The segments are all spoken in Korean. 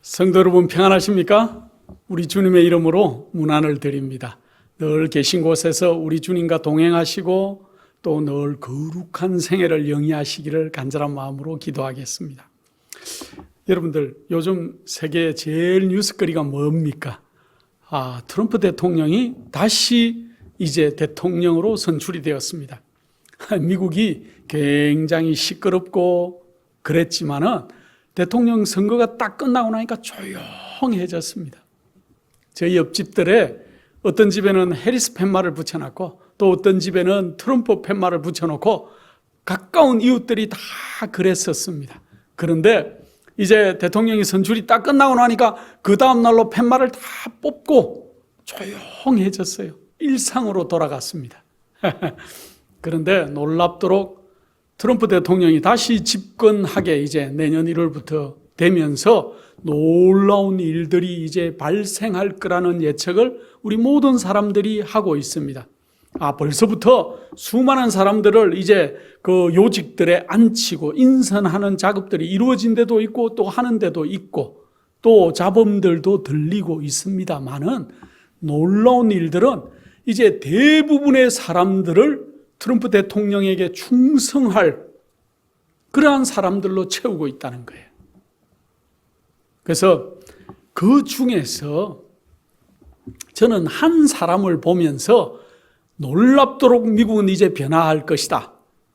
성도 여러분 평안하십니까? 우리 주님의 이름으로 문안을 드립니다. 늘 계신 곳에서 우리 주님과 동행하시고 또 늘 거룩한 생애를 영위하시기를 간절한 마음으로 기도하겠습니다. 여러분들 요즘 세계 제일 뉴스거리가 뭡니까? 트럼프 대통령이 다시 이제 대통령으로 선출이 되었습니다. 미국이 굉장히 시끄럽고 그랬지만은 대통령 선거가 딱 끝나고 나니까 조용해졌습니다. 저희 옆집들에 어떤 집에는 해리스 팻말을 붙여놨고 또 어떤 집에는 트럼프 팻말을 붙여놓고 가까운 이웃들이 다 그랬었습니다. 그런데 이제 대통령이 선출이 딱 끝나고 나니까 그 다음 날로 팻말을 다 뽑고 조용해졌어요. 일상으로 돌아갔습니다. 그런데 놀랍도록 트럼프 대통령이 다시 집권하게 이제 내년 1월부터 되면서 놀라운 일들이 이제 발생할 거라는 예측을 우리 모든 사람들이 하고 있습니다. 벌써부터 수많은 사람들을 이제 그 요직들에 앉히고 인선하는 작업들이 이루어진 데도 있고 또 하는 데도 있고 또 잡음들도 들리고 있습니다만은 놀라운 일들은 이제 대부분의 사람들을 트럼프 대통령에게 충성할 그러한 사람들로 채우고 있다는 거예요. 그래서 그 중에서 저는 한 사람을 보면서 놀랍도록 미국은 이제 변화할 것이다.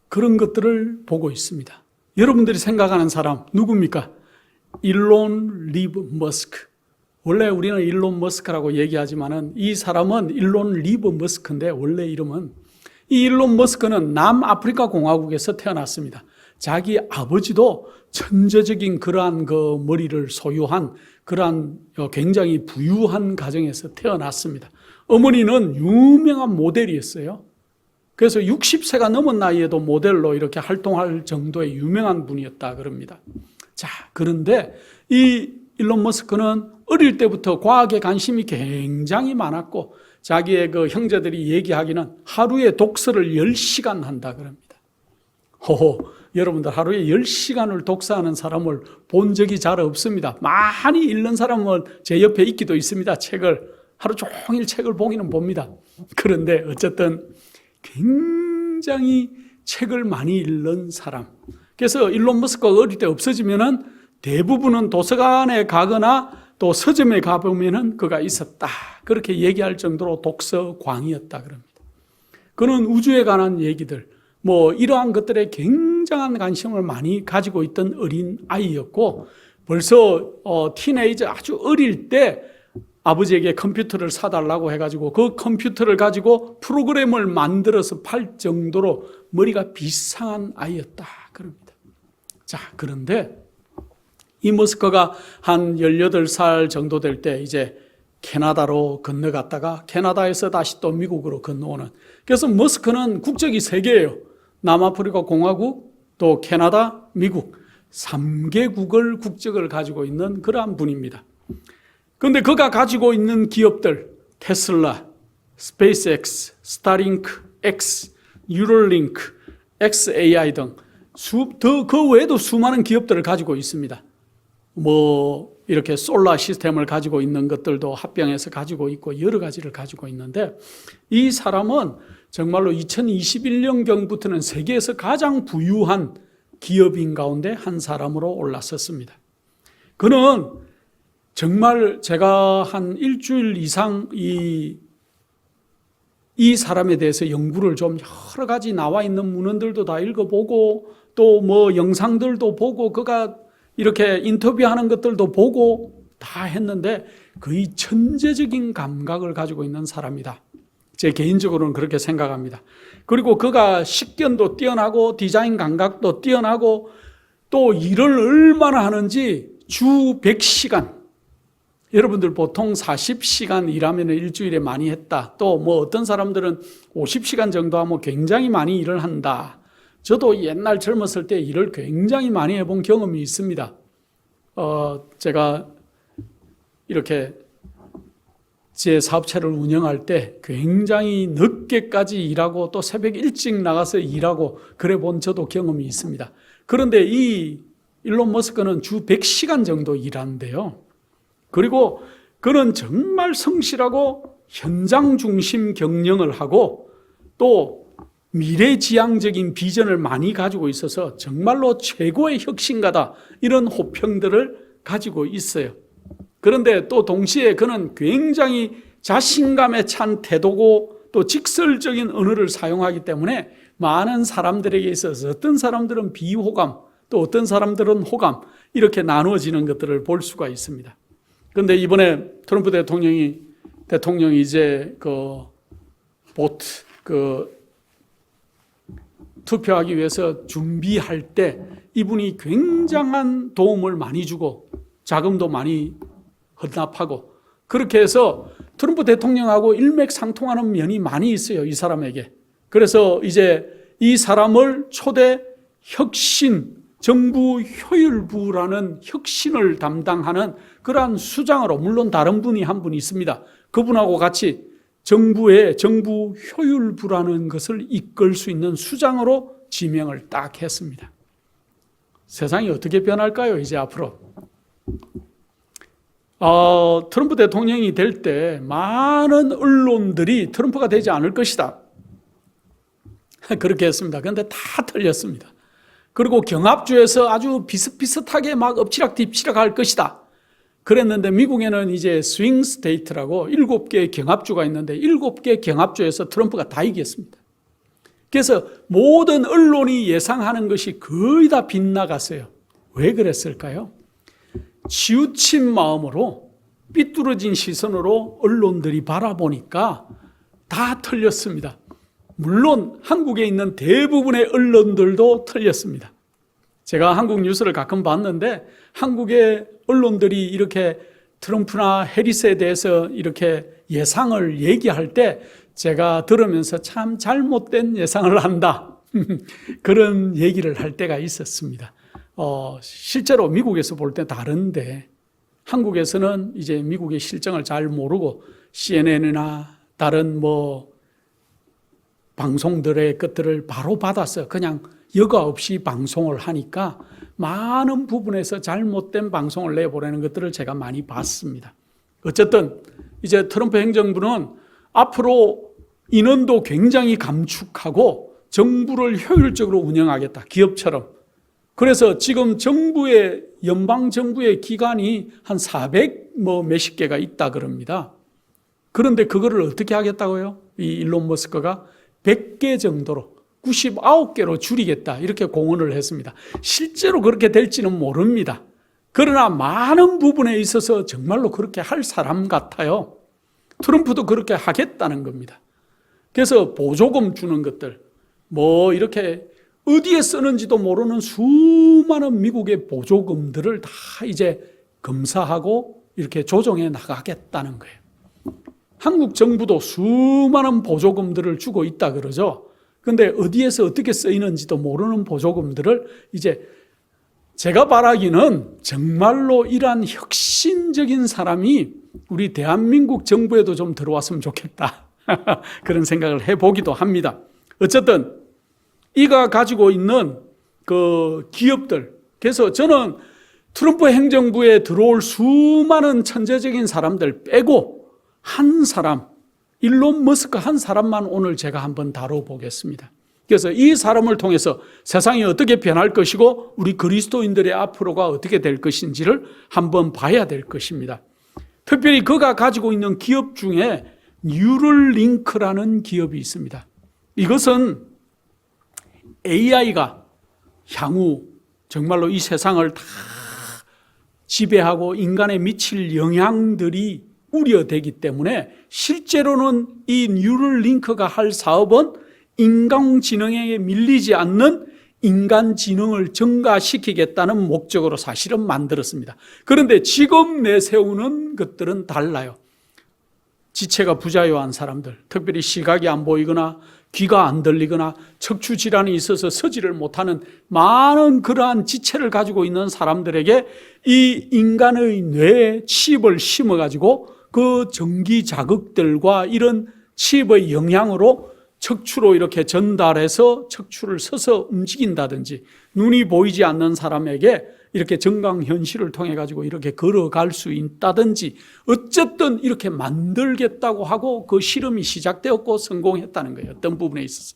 그런 것들을 보고 있습니다. 여러분들이 생각하는 사람 누굽니까? 일론 리브 머스크. 원래 우리는 일론 머스크라고 얘기하지만은 이 사람은 일론 리브 머스크인데 원래 이름은 이 일론 머스크는 남아프리카 공화국에서 태어났습니다. 자기 아버지도 천재적인 그러한 그 머리를 소유한 그러한 굉장히 부유한 가정에서 태어났습니다. 어머니는 유명한 모델이었어요. 그래서 60세가 넘은 나이에도 모델로 이렇게 활동할 정도의 유명한 분이었다 그럽니다. 자, 그런데 이 일론 머스크는 어릴 때부터 과학에 관심이 굉장히 많았고 자기의 그 형제들이 얘기하기는 하루에 독서를 10시간 한다 그럽니다. 여러분들 하루에 10시간을 독서하는 사람을 본 적이 잘 없습니다. 많이 읽는 사람은 제 옆에 있기도 있습니다. 책을 하루 종일 책을 보기는 봅니다. 그런데 어쨌든 굉장히 책을 많이 읽는 사람. 그래서 일론 머스크가 어릴 때 없어지면은 대부분은 도서관에 가거나 또 서점에 가보면은 그가 있었다. 그렇게 얘기할 정도로 독서광이었다 그럽니다. 그는 우주에 관한 얘기들, 이러한 것들에 굉장한 관심을 많이 가지고 있던 어린 아이였고 벌써 티네이저 아주 어릴 때 아버지에게 컴퓨터를 사달라고 해가지고 그 컴퓨터를 가지고 프로그램을 만들어서 팔 정도로 머리가 비상한 아이였다 그럽니다. 자, 그런데 이 머스크가 한 18살 정도 될 때 이제 캐나다로 건너갔다가 캐나다에서 다시 또 미국으로 건너오는. 그래서 머스크는 국적이 3개예요. 남아프리카 공화국, 또 캐나다, 미국 3개국을 국적을 가지고 있는 그러한 분입니다. 그런데 그가 가지고 있는 기업들 테슬라, 스페이스X, 스타링크, X, 뉴럴링크, XAI 등 그 외에도 수많은 기업들을 가지고 있습니다. 이렇게 솔라 시스템을 가지고 있는 것들도 합병해서 가지고 있고 여러 가지를 가지고 있는데 이 사람은 정말로 2021년경부터는 세계에서 가장 부유한 기업인 가운데 한 사람으로 올랐었습니다. 그는 정말 제가 한 일주일 이상 이 사람에 대해서 연구를 좀 여러 가지 나와 있는 문헌들도 다 읽어보고 또 영상들도 보고 그가 이렇게 인터뷰하는 것들도 보고 다 했는데 거의 천재적인 감각을 가지고 있는 사람이다. 제 개인적으로는 그렇게 생각합니다. 그리고 그가 식견도 뛰어나고 디자인 감각도 뛰어나고 또 일을 얼마나 하는지 주 100시간. 여러분들 보통 40시간 일하면 일주일에 많이 했다. 또 어떤 사람들은 50시간 정도 하면 굉장히 많이 일을 한다. 저도 옛날 젊었을 때 일을 굉장히 많이 해본 경험이 있습니다. 제가 이렇게 제 사업체를 운영할 때 굉장히 늦게까지 일하고 또 새벽 일찍 나가서 일하고 그래 본 저도 경험이 있습니다. 그런데 이 일론 머스크는 주 100시간 정도 일하는데요. 그리고 그는 정말 성실하고 현장 중심 경영을 하고 또 미래지향적인 비전을 많이 가지고 있어서 정말로 최고의 혁신가다, 이런 호평들을 가지고 있어요. 그런데 또 동시에 그는 굉장히 자신감에 찬 태도고 또 직설적인 언어를 사용하기 때문에 많은 사람들에게 있어서 어떤 사람들은 비호감, 또 어떤 사람들은 호감, 이렇게 나누어지는 것들을 볼 수가 있습니다. 그런데 이번에 트럼프 대통령이 이제 투표하기 위해서 준비할 때 이분이 굉장한 도움을 많이 주고 자금도 많이 헌납하고, 그렇게 해서 트럼프 대통령하고 일맥상통하는 면이 많이 있어요, 이 사람에게. 그래서 이제 이 사람을 초대 혁신, 정부 효율부라는 혁신을 담당하는 그러한 수장으로, 물론 다른 분이 한 분 있습니다. 그분하고 같이 정부 효율부라는 것을 이끌 수 있는 수장으로 지명을 딱 했습니다. 세상이 어떻게 변할까요, 이제 앞으로? 트럼프 대통령이 될 때 많은 언론들이 트럼프가 되지 않을 것이다, 그렇게 했습니다. 그런데 다 틀렸습니다. 그리고 경합주에서 아주 비슷비슷하게 막 엎치락뒤치락 할 것이다, 그랬는데 미국에는 이제 스윙 스테이트라고 7개의 경합주가 있는데 7개 경합주에서 트럼프가 다 이겼습니다. 그래서 모든 언론이 예상하는 것이 거의 다 빗나갔어요. 왜 그랬을까요? 치우친 마음으로, 삐뚤어진 시선으로 언론들이 바라보니까 다 틀렸습니다. 물론 한국에 있는 대부분의 언론들도 틀렸습니다. 제가 한국 뉴스를 가끔 봤는데 한국의 언론들이 이렇게 트럼프나 해리스에 대해서 이렇게 예상을 얘기할 때 제가 들으면서 참 잘못된 예상을 한다, 그런 얘기를 할 때가 있었습니다. 실제로 미국에서 볼 때 다른데, 한국에서는 이제 미국의 실정을 잘 모르고 CNN이나 다른 방송들의 것들을 바로 받아서 그냥 여과 없이 방송을 하니까 많은 부분에서 잘못된 방송을 내보내는 것들을 제가 많이 봤습니다. 어쨌든 이제 트럼프 행정부는 앞으로 인원도 굉장히 감축하고 정부를 효율적으로 운영하겠다, 기업처럼. 그래서 지금 연방 정부의 기관이 한 400 몇십 개가 있다 그럽니다. 그런데 그거를 어떻게 하겠다고요? 이 일론 머스크가 100개 정도로, 99개로 줄이겠다, 이렇게 공언을 했습니다. 실제로 그렇게 될지는 모릅니다. 그러나 많은 부분에 있어서 정말로 그렇게 할 사람 같아요. 트럼프도 그렇게 하겠다는 겁니다. 그래서 보조금 주는 것들, 이렇게 어디에 쓰는지도 모르는 수많은 미국의 보조금들을 다 이제 검사하고 이렇게 조정해 나가겠다는 거예요. 한국 정부도 수많은 보조금들을 주고 있다 그러죠. 그런데 어디에서 어떻게 쓰이는지도 모르는 보조금들을 이제 제가 바라기는 정말로 이러한 혁신적인 사람이 우리 대한민국 정부에도 좀 들어왔으면 좋겠다, 그런 생각을 해보기도 합니다. 어쨌든 이가 가지고 있는 그 기업들, 그래서 저는 트럼프 행정부에 들어올 수많은 천재적인 사람들 빼고 한 사람, 일론 머스크 한 사람만 오늘 제가 한번 다뤄보겠습니다. 그래서 이 사람을 통해서 세상이 어떻게 변할 것이고 우리 그리스도인들의 앞으로가 어떻게 될 것인지를 한번 봐야 될 것입니다. 특별히 그가 가지고 있는 기업 중에 뉴럴링크라는 기업이 있습니다. 이것은 AI가 향후 정말로 이 세상을 다 지배하고 인간에 미칠 영향들이 우려되기 때문에 실제로는 이 뉴럴링크가 할 사업은 인공지능에 밀리지 않는 인간지능을 증가시키겠다는 목적으로 사실은 만들었습니다. 그런데 지금 내세우는 것들은 달라요. 지체가 부자요한 사람들, 특별히 시각이 안 보이거나 귀가 안 들리거나 척추 질환이 있어서 서지를 못하는 많은 그러한 지체를 가지고 있는 사람들에게 이 인간의 뇌에 칩을 심어가지고 그 전기 자극들과 이런 칩의 영향으로 척추로 이렇게 전달해서 척추를 서서 움직인다든지, 눈이 보이지 않는 사람에게 이렇게 정강현실을 통해 가지고 이렇게 걸어갈 수 있다든지, 어쨌든 이렇게 만들겠다고 하고 그 실험이 시작되었고 성공했다는 거예요. 어떤 부분에 있어서.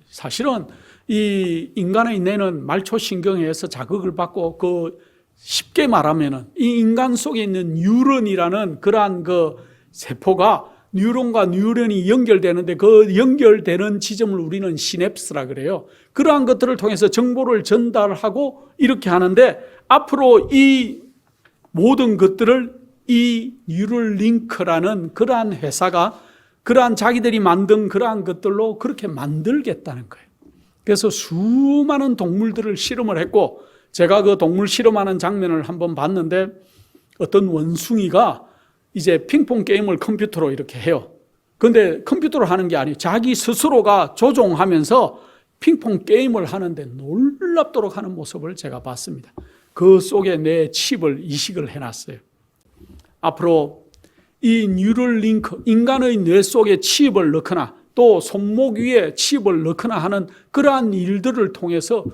사실은 이 인간의 뇌는 말초신경에 의해서 자극을 받고, 그 쉽게 말하면은 이 인간 속에 있는 뉴런이라는 그러한 그 세포가, 뉴런과 뉴런이 연결되는데 그 연결되는 지점을 우리는 시냅스라 그래요. 그러한 것들을 통해서 정보를 전달하고 이렇게 하는데, 앞으로 이 모든 것들을 이 뉴럴링크라는 그러한 회사가 그러한 자기들이 만든 그러한 것들로 그렇게 만들겠다는 거예요. 그래서 수많은 동물들을 실험을 했고, 제가 그 동물 실험하는 장면을 한번 봤는데, 어떤 원숭이가 이제 핑퐁 게임을 컴퓨터로 이렇게 해요. 그런데 컴퓨터로 하는 게 아니에요. 자기 스스로가 조종하면서 핑퐁 게임을 하는데 놀랍도록 하는 모습을 제가 봤습니다. 그 속에 내 칩을 이식을 해놨어요. 앞으로 이 뉴럴링크, 인간의 뇌 속에 칩을 넣거나 또 손목 위에 칩을 넣거나 하는 그러한 일들을 통해서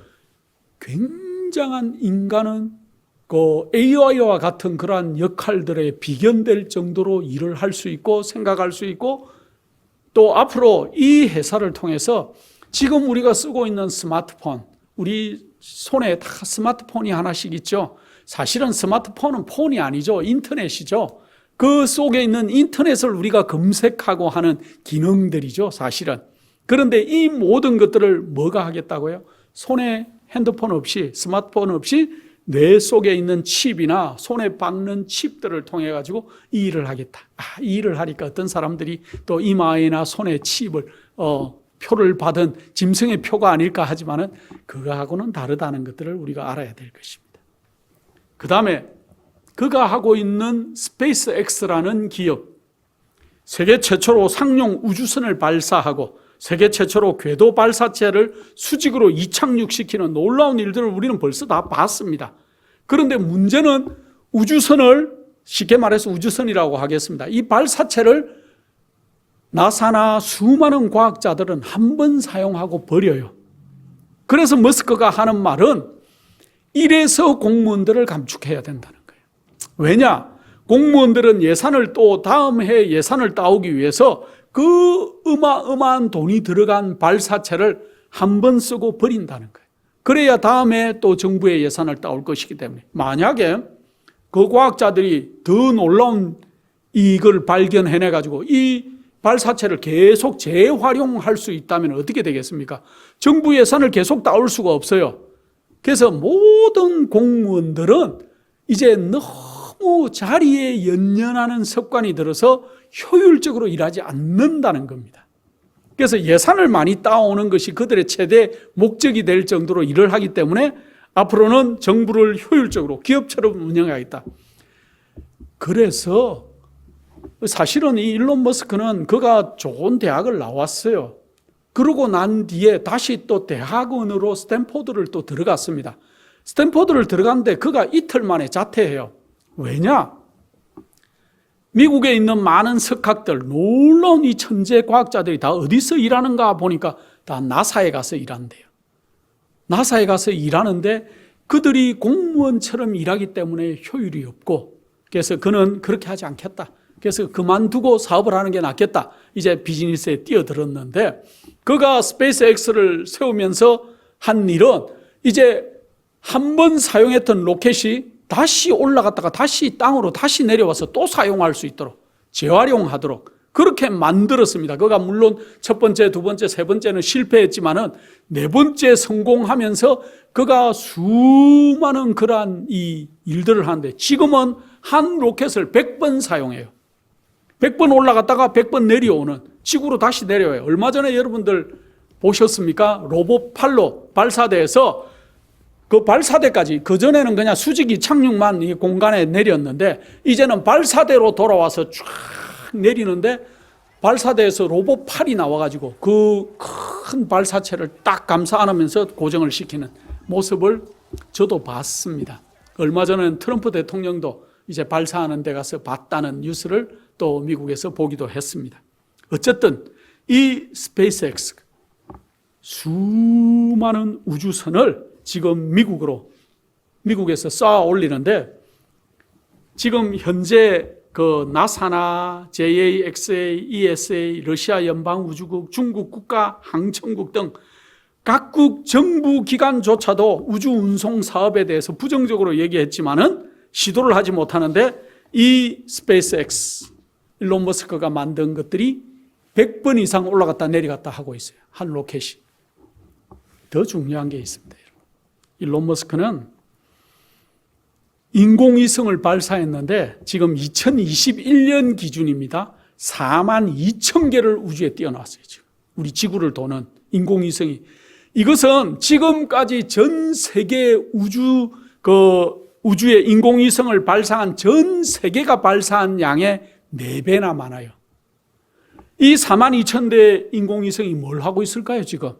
굉장한 인간은 그 AI와 같은 그러한 역할들에 비견될 정도로 일을 할 수 있고 생각할 수 있고, 또 앞으로 이 회사를 통해서 지금 우리가 쓰고 있는 스마트폰, 우리 손에 다 스마트폰이 하나씩 있죠. 사실은 스마트폰은 폰이 아니죠. 인터넷이죠. 그 속에 있는 인터넷을 우리가 검색하고 하는 기능들이죠, 사실은. 그런데 이 모든 것들을 뭐가 하겠다고요? 손에 핸드폰 없이, 스마트폰 없이 뇌 속에 있는 칩이나 손에 박는 칩들을 통해 가지고 이 일을 하겠다. 이 일을 하니까 어떤 사람들이 또 이마에나 손에 칩을 표를 받은 짐승의 표가 아닐까 하지만은 그거하고는 다르다는 것들을 우리가 알아야 될 것입니다. 그 다음에 그가 하고 있는 스페이스X라는 기업, 세계 최초로 상용 우주선을 발사하고 세계 최초로 궤도 발사체를 수직으로 이착륙시키는 놀라운 일들을 우리는 벌써 다 봤습니다. 그런데 문제는 우주선을, 쉽게 말해서 우주선이라고 하겠습니다. 이 발사체를 나사나 수많은 과학자들은 한 번 사용하고 버려요. 그래서 머스크가 하는 말은 이래서 공무원들을 감축해야 된다는 거예요. 왜냐? 공무원들은 예산을 또 다음 해 예산을 따오기 위해서 그 어마어마한 돈이 들어간 발사체를 한 번 쓰고 버린다는 거예요. 그래야 다음에 또 정부의 예산을 따올 것이기 때문에, 만약에 그 과학자들이 더 놀라운 이걸 발견해내가지고 이 발사체를 계속 재활용할 수 있다면 어떻게 되겠습니까? 정부 예산을 계속 따올 수가 없어요. 그래서 모든 공무원들은 이제 너무 자리에 연연하는 습관이 들어서 효율적으로 일하지 않는다는 겁니다. 그래서 예산을 많이 따오는 것이 그들의 최대 목적이 될 정도로 일을 하기 때문에 앞으로는 정부를 효율적으로 기업처럼 운영하겠다. 그래서 사실은 이 일론 머스크는 그가 좋은 대학을 나왔어요. 그러고 난 뒤에 다시 또 대학원으로 스탠포드를 또 들어갔습니다. 스탠포드를 들어갔는데 그가 이틀 만에 자퇴해요. 왜냐? 미국에 있는 많은 석학들, 놀라운 이 천재 과학자들이 다 어디서 일하는가 보니까 다 나사에 가서 일한대요. 나사에 가서 일하는데 그들이 공무원처럼 일하기 때문에 효율이 없고, 그래서 그는 그렇게 하지 않겠다. 그래서 그만두고 사업을 하는 게 낫겠다. 이제 비즈니스에 뛰어들었는데, 그가 스페이스X를 세우면서 한 일은 이제 한 번 사용했던 로켓이 다시 올라갔다가 다시 땅으로 다시 내려와서 또 사용할 수 있도록 재활용하도록 그렇게 만들었습니다. 그가 물론 첫 번째, 두 번째, 세 번째는 실패했지만은 네 번째 성공하면서 그가 수많은 그러한 이 일들을 하는데, 지금은 한 로켓을 100번 사용해요. 100번 올라갔다가 100번 내려오는, 지구로 다시 내려와요. 얼마 전에 여러분들 보셨습니까? 로봇 팔로 발사대에서 그 발사대까지, 그전에는 그냥 수직이 착륙만 이 공간에 내렸는데 이제는 발사대로 돌아와서 쫙 내리는데, 발사대에서 로봇 팔이 나와가지고 그 큰 발사체를 딱 감싸 안으면서 고정을 시키는 모습을 저도 봤습니다. 얼마 전에는 트럼프 대통령도 이제 발사하는 데 가서 봤다는 뉴스를 또 미국에서 보기도 했습니다. 어쨌든 이 스페이스X 수많은 우주선을 지금 미국에서 쌓아 올리는데, 지금 현재 그 나사나 JAXA, ESA, 러시아 연방우주국, 중국 국가항천국 등 각국 정부 기관조차도 우주 운송 사업에 대해서 부정적으로 얘기했지만은 시도를 하지 못하는데, 이 스페이스X 일론 머스크가 만든 것들이 100번 이상 올라갔다 내려갔다 하고 있어요. 한 로켓이. 더 중요한 게 있습니다. 일론 머스크는 인공위성을 발사했는데 지금 2021년 기준입니다. 42,000개를 우주에 띄워놨어요. 지금 우리 지구를 도는 인공위성이. 이것은 지금까지 전 세계 우주에 인공위성을 발사한 전 세계가 발사한 양의 4배나 많아요. 이 42,000대 인공위성이 뭘 하고 있을까요, 지금?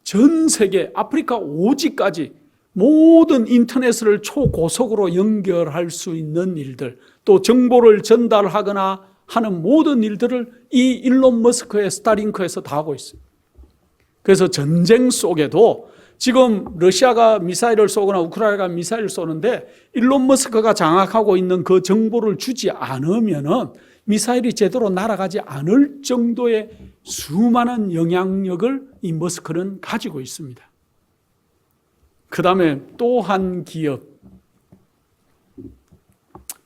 전 세계 아프리카 오지까지 모든 인터넷을 초고속으로 연결할 수 있는 일들, 또 정보를 전달하거나 하는 모든 일들을 이 일론 머스크의 스타링크에서 다 하고 있어요. 그래서 전쟁 속에도 지금 러시아가 미사일을 쏘거나 우크라이나가 미사일을 쏘는데 일론 머스크가 장악하고 있는 그 정보를 주지 않으면은 미사일이 제대로 날아가지 않을 정도의 수많은 영향력을 이 머스크는 가지고 있습니다. 그 다음에 또 한 기업,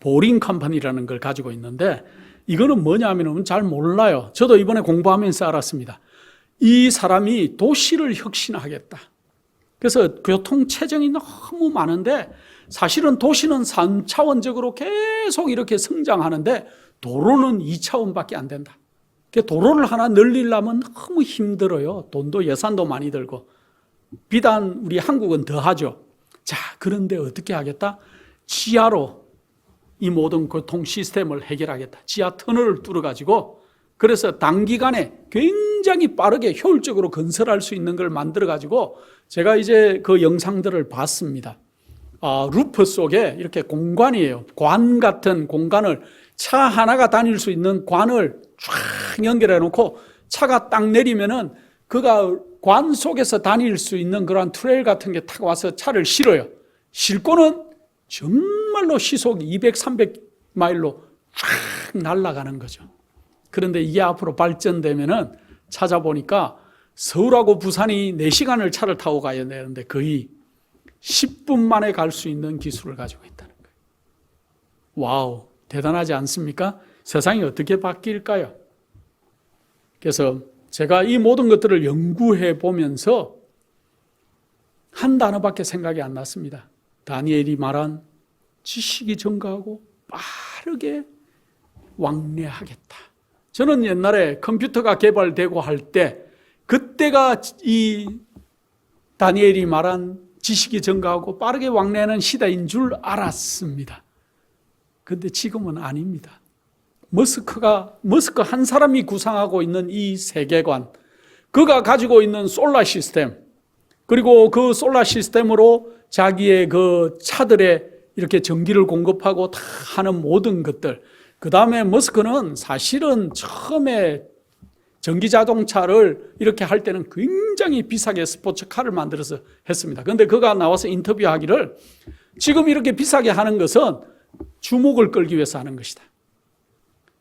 보링 컴퍼니라는 걸 가지고 있는데, 이거는 뭐냐 하면 잘 몰라요. 저도 이번에 공부하면서 알았습니다. 이 사람이 도시를 혁신하겠다. 그래서 교통체증이 너무 많은데, 사실은 도시는 3차원적으로 계속 이렇게 성장하는데 도로는 2차원밖에 안 된다. 도로를 하나 늘리려면 너무 힘들어요. 돈도 예산도 많이 들고. 비단 우리 한국은 더 하죠. 자, 그런데 어떻게 하겠다? 지하로 이 모든 교통 시스템을 해결하겠다. 지하 터널을 뚫어가지고, 그래서 단기간에 굉장히 빠르게 효율적으로 건설할 수 있는 걸 만들어가지고, 제가 이제 그 영상들을 봤습니다. 루프 속에 이렇게 공간이에요. 관 같은 공간을, 차 하나가 다닐 수 있는 관을 쫙 연결해 놓고 차가 딱 내리면은 그가 관 속에서 다닐 수 있는 그런 트레일 같은 게 타고 와서 차를 실어요. 싣고는 정말로 시속 200, 300마일로 쫙 날아가는 거죠. 그런데 이게 앞으로 발전되면은 찾아보니까 서울하고 부산이 4시간을 차를 타고 가야 되는데 거의 10분 만에 갈 수 있는 기술을 가지고 있다는 거예요. 와우, 대단하지 않습니까? 세상이 어떻게 바뀔까요? 그래서 제가 이 모든 것들을 연구해 보면서 한 단어밖에 생각이 안 났습니다. 다니엘이 말한 지식이 증가하고 빠르게 왕래하겠다. 저는 옛날에 컴퓨터가 개발되고 할 때 그때가 이 다니엘이 말한 지식이 증가하고 빠르게 왕래하는 시대인 줄 알았습니다. 그런데 지금은 아닙니다. 머스크 한 사람이 구상하고 있는 이 세계관, 그가 가지고 있는 솔라 시스템, 그리고 그 솔라 시스템으로 자기의 그 차들에 이렇게 전기를 공급하고 다 하는 모든 것들. 그 다음에 머스크는 사실은 처음에 전기 자동차를 이렇게 할 때는 굉장히 비싸게 스포츠카를 만들어서 했습니다. 그런데 그가 나와서 인터뷰하기를 지금 이렇게 비싸게 하는 것은 주목을 끌기 위해서 하는 것이다.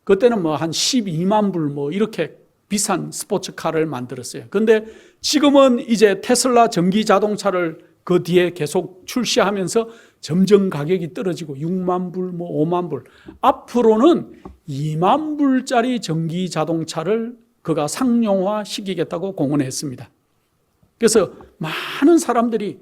그때는 뭐 한 12만 불 뭐 이렇게 비싼 스포츠카를 만들었어요. 그런데 지금은 이제 테슬라 전기 자동차를 그 뒤에 계속 출시하면서 점점 가격이 떨어지고 6만 불, 뭐 5만 불. 앞으로는 2만 불짜리 전기 자동차를 그가 상용화 시키겠다고 공언했습니다. 그래서 많은 사람들이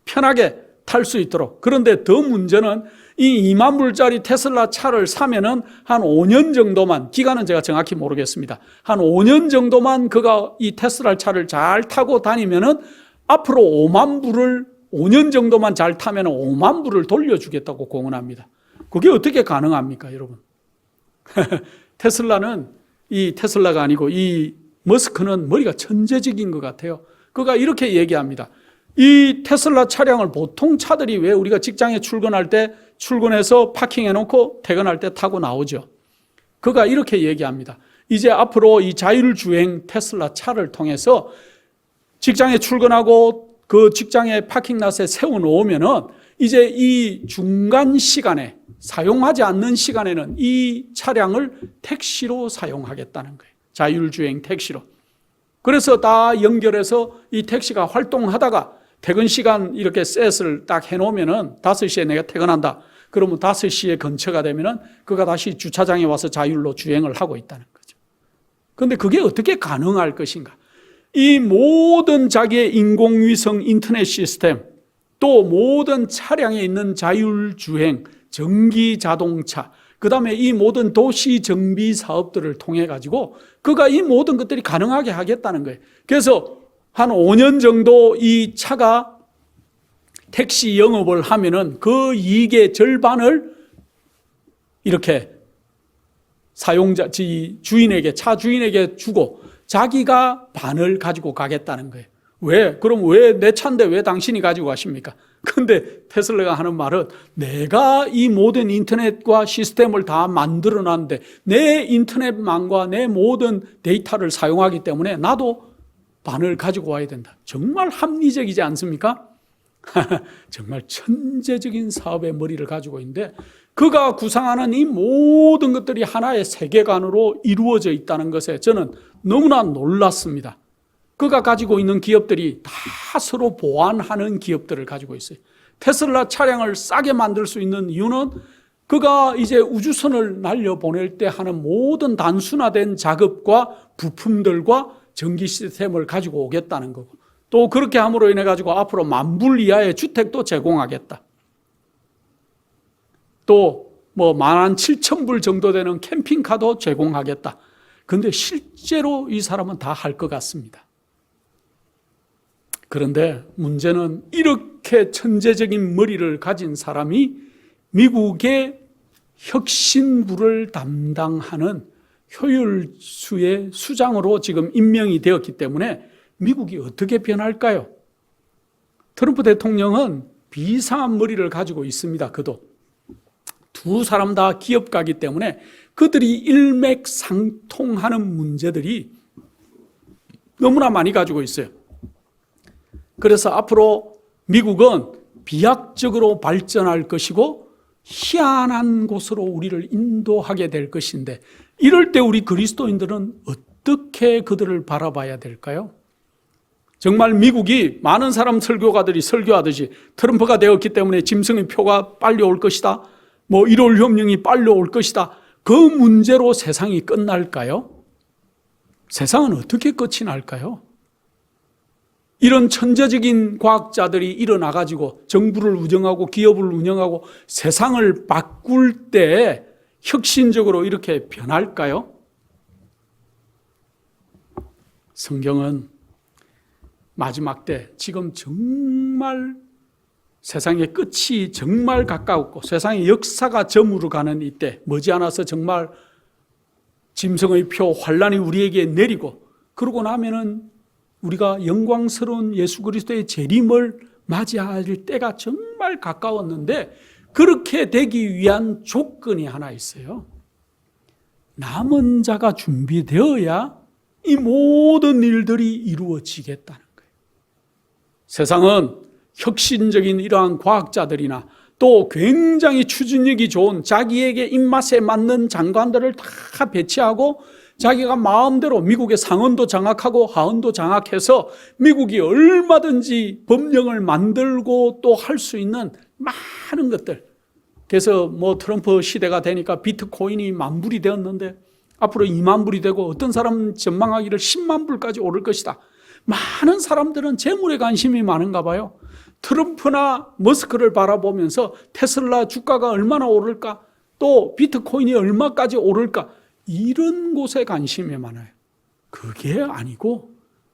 편하게 탈 수 있도록. 그런데 더 문제는 이 2만 불짜리 테슬라 차를 사면은 한 5년 정도만, 기간은 제가 정확히 모르겠습니다. 한 5년 정도만 그가 이 테슬라 차를 잘 타고 다니면은 앞으로 5만 불을 5년 정도만 잘 타면은 5만 불을 돌려주겠다고 공언합니다. 그게 어떻게 가능합니까, 여러분? 테슬라가 아니고 이 머스크는 머리가 천재적인 것 같아요. 그가 이렇게 얘기합니다. 이 테슬라 차량을 보통 차들이 왜 우리가 직장에 출근할 때 출근해서 파킹해 놓고 퇴근할 때 타고 나오죠. 그가 이렇게 얘기합니다. 이제 앞으로 이 자율주행 테슬라 차를 통해서 직장에 출근하고 그 직장의 파킹랏에 세워놓으면은 이제 이 중간 시간에 사용하지 않는 시간에는 이 차량을 택시로 사용하겠다는 거예요. 자율주행 택시로. 그래서 다 연결해서 이 택시가 활동하다가 퇴근 시간 이렇게 셋을 딱 해놓으면은 5시에 내가 퇴근한다. 그러면 5시에 근처가 되면은 그가 다시 주차장에 와서 자율로 주행을 하고 있다는 거죠. 그런데 그게 어떻게 가능할 것인가? 이 모든 자기의 인공위성 인터넷 시스템, 또 모든 차량에 있는 자율주행, 전기 자동차, 그 다음에 이 모든 도시 정비 사업들을 통해 가지고 그가 이 모든 것들이 가능하게 하겠다는 거예요. 그래서 한 5년 정도 이 차가 택시 영업을 하면은 그 이익의 절반을 이렇게 사용자, 주인에게, 차 주인에게 주고 자기가 반을 가지고 가겠다는 거예요. 왜? 그럼 왜 내 차인데 왜 당신이 가지고 가십니까? 근데 테슬라가 하는 말은 내가 이 모든 인터넷과 시스템을 다 만들어 놨는데 내 인터넷망과 내 모든 데이터를 사용하기 때문에 나도 반을 가지고 와야 된다. 정말 합리적이지 않습니까? 정말 천재적인 사업의 머리를 가지고 있는데 그가 구상하는 이 모든 것들이 하나의 세계관으로 이루어져 있다는 것에 저는 너무나 놀랐습니다. 그가 가지고 있는 기업들이 다 서로 보완하는 기업들을 가지고 있어요. 테슬라 차량을 싸게 만들 수 있는 이유는 그가 이제 우주선을 날려보낼 때 하는 모든 단순화된 작업과 부품들과 전기 시스템을 가지고 오겠다는 거고, 또 그렇게 함으로 인해 가지고 앞으로 10,000불 이하의 주택도 제공하겠다. 또 뭐 17,000불 정도 되는 캠핑카도 제공하겠다. 그런데 실제로 이 사람은 다 할 것 같습니다. 그런데 문제는 이렇게 천재적인 머리를 가진 사람이 미국의 혁신부를 담당하는 효율수의 수장으로 지금 임명이 되었기 때문에 미국이 어떻게 변할까요? 트럼프 대통령은 비상한 머리를 가지고 있습니다. 그도 두 사람 다 기업가이기 때문에 그들이 일맥상통하는 문제들이 너무나 많이 가지고 있어요. 그래서 앞으로 미국은 비약적으로 발전할 것이고 희한한 곳으로 우리를 인도하게 될 것인데, 이럴 때 우리 그리스도인들은 어떻게 그들을 바라봐야 될까요? 정말 미국이 많은 사람 설교가들이 설교하듯이 트럼프가 되었기 때문에 짐승의 표가 빨리 올 것이다, 뭐 1월 협령이 빨리 올 것이다, 그 문제로 세상이 끝날까요? 세상은 어떻게 끝이 날까요? 이런 천재적인 과학자들이 일어나가지고 정부를 운영하고 기업을 운영하고 세상을 바꿀 때 혁신적으로 이렇게 변할까요? 성경은 마지막 때 지금 정말 세상의 끝이 정말 가까웠고 세상의 역사가 저물어 가는 이때 머지않아서 정말 짐승의 표 환란이 우리에게 내리고, 그러고 나면은 우리가 영광스러운 예수 그리스도의 재림을 맞이할 때가 정말 가까웠는데, 그렇게 되기 위한 조건이 하나 있어요. 남은 자가 준비되어야 이 모든 일들이 이루어지겠다는 거예요. 세상은 혁신적인 이러한 과학자들이나 또 굉장히 추진력이 좋은 자기에게 입맛에 맞는 장관들을 다 배치하고 자기가 마음대로 미국의 상원도 장악하고 하원도 장악해서 미국이 얼마든지 법령을 만들고 또 할 수 있는 많은 것들. 그래서 뭐 트럼프 시대가 되니까 비트코인이 10,000불이 되었는데 앞으로 20,000불이 되고 어떤 사람은 전망하기를 100,000불까지 오를 것이다. 많은 사람들은 재물에 관심이 많은가 봐요. 트럼프나 머스크를 바라보면서 테슬라 주가가 얼마나 오를까, 또 비트코인이 얼마까지 오를까, 이런 곳에 관심이 많아요. 그게 아니고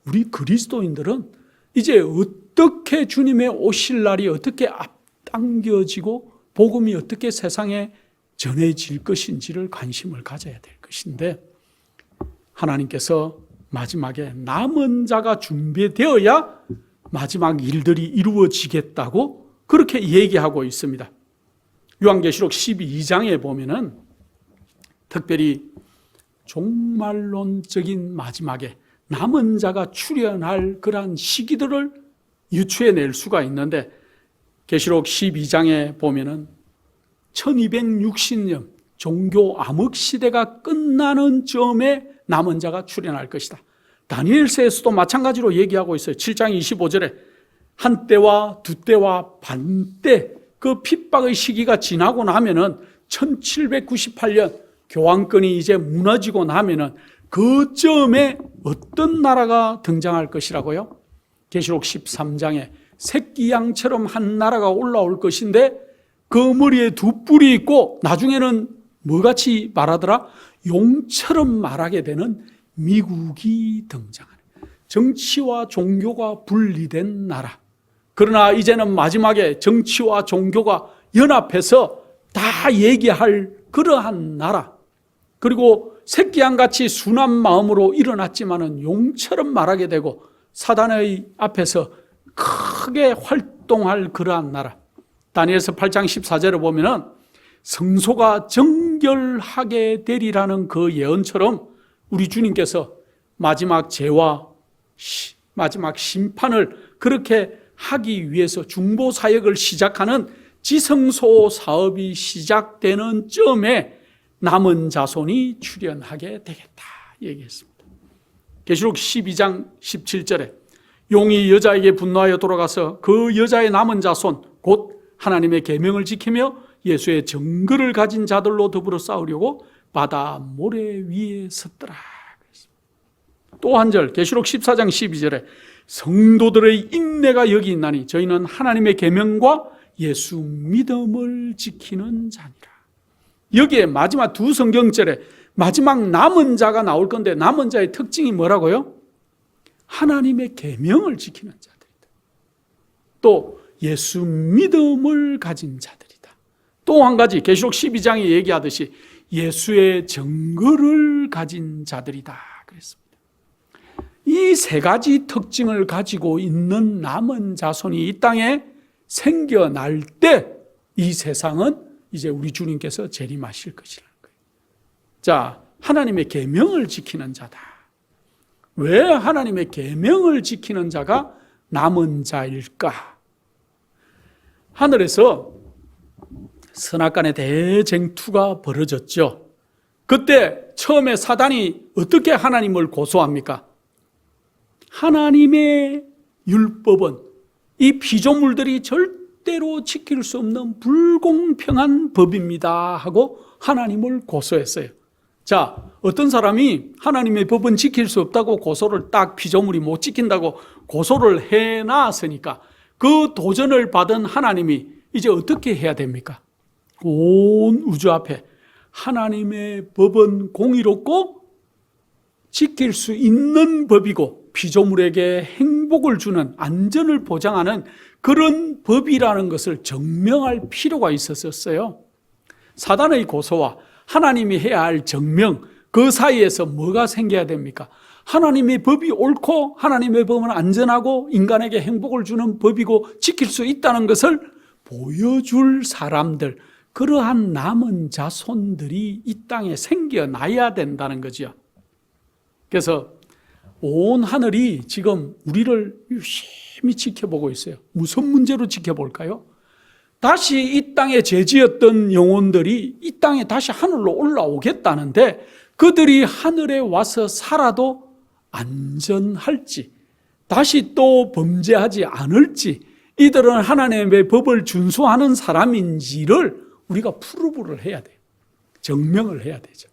우리 그리스도인들은 이제 어떻게 주님의 오실 날이 어떻게 앞당겨지고 복음이 어떻게 세상에 전해질 것인지를 관심을 가져야 될 것인데, 하나님께서 마지막에 남은 자가 준비되어야 마지막 일들이 이루어지겠다고 그렇게 얘기하고 있습니다. 요한계시록 12장에 보면은 특별히 종말론적인 마지막에 남은 자가 출현할 그러한 시기들을 유추해낼 수가 있는데, 계시록 12장에 보면은 1260년 종교 암흑 시대가 끝나는 즈음에 남은 자가 출현할 것이다. 다니엘서에서도 마찬가지로 얘기하고 있어요. 7장 25절에 한때와 두때와 반때, 그 핍박의 시기가 지나고 나면은 1798년 교황권이 이제 무너지고 나면은 그 즈음에 어떤 나라가 등장할 것이라고요? 계시록 13장에 새끼 양처럼 한 나라가 올라올 것인데, 그 머리에 두 뿔이 있고 나중에는 뭐같이 말하더라? 용처럼 말하게 되는 미국이 등장하는, 정치와 종교가 분리된 나라. 그러나 이제는 마지막에 정치와 종교가 연합해서 다 얘기할 그러한 나라. 그리고 새끼양같이 순한 마음으로 일어났지만은 용처럼 말하게 되고 사단의 앞에서 크게 활동할 그러한 나라. 다니엘서 8장 14절에 보면은 성소가 정결하게 되리라는 그 예언처럼 우리 주님께서 마지막 죄와 마지막 심판을 그렇게 하기 위해서 중보 사역을 시작하는 지성소 사업이 시작되는 쯤에 남은 자손이 출현하게 되겠다 얘기했습니다. 계시록 12장 17절에 용이 여자에게 분노하여 돌아가서 그 여자의 남은 자손 곧 하나님의 계명을 지키며 예수의 증거를 가진 자들로 더불어 싸우려고 바다 모래 위에 섰더라. 또 한 절, 계시록 14장 12절에 성도들의 인내가 여기 있나니 저희는 하나님의 계명과 예수 믿음을 지키는 자니라. 여기에 마지막 두 성경절에 마지막 남은 자가 나올 건데, 남은 자의 특징이 뭐라고요? 하나님의 계명을 지키는 자들이다. 또 예수 믿음을 가진 자들이다. 또 한 가지, 계시록 12장에 얘기하듯이 예수의 증거를 가진 자들이다 그랬습니다. 이 세 가지 특징을 가지고 있는 남은 자손이 이 땅에 생겨날 때 이 세상은 이제 우리 주님께서 재림하실 것이라는 거예요. 자, 하나님의 계명을 지키는 자다. 왜 하나님의 계명을 지키는 자가 남은 자일까? 하늘에서 선악간의 대쟁투가 벌어졌죠. 그때 처음에 사단이 어떻게 하나님을 고소합니까? 하나님의 율법은 이 피조물들이 절대로 지킬 수 없는 불공평한 법입니다 하고 하나님을 고소했어요. 자, 어떤 사람이 하나님의 법은 지킬 수 없다고 고소를 딱 피조물이 못 지킨다고 고소를 해놨으니까 그 도전을 받은 하나님이 이제 어떻게 해야 됩니까? 온 우주 앞에 하나님의 법은 공의롭고 지킬 수 있는 법이고 피조물에게 행복을 주는, 안전을 보장하는 그런 법이라는 것을 증명할 필요가 있었어요. 사단의 고소와 하나님이 해야 할 증명, 그 사이에서 뭐가 생겨야 됩니까? 하나님의 법이 옳고 하나님의 법은 안전하고 인간에게 행복을 주는 법이고 지킬 수 있다는 것을 보여줄 사람들, 그러한 남은 자손들이 이 땅에 생겨나야 된다는 거죠. 그래서 온 하늘이 지금 우리를 유심히 지켜보고 있어요. 무슨 문제로 지켜볼까요? 다시 이 땅에 죄지었던 영혼들이 이 땅에 다시 하늘로 올라오겠다는데 그들이 하늘에 와서 살아도 안전할지, 다시 또 범죄하지 않을지, 이들은 하나님의 법을 준수하는 사람인지를 우리가 프루브를 해야 돼요. 증명을 해야 되죠.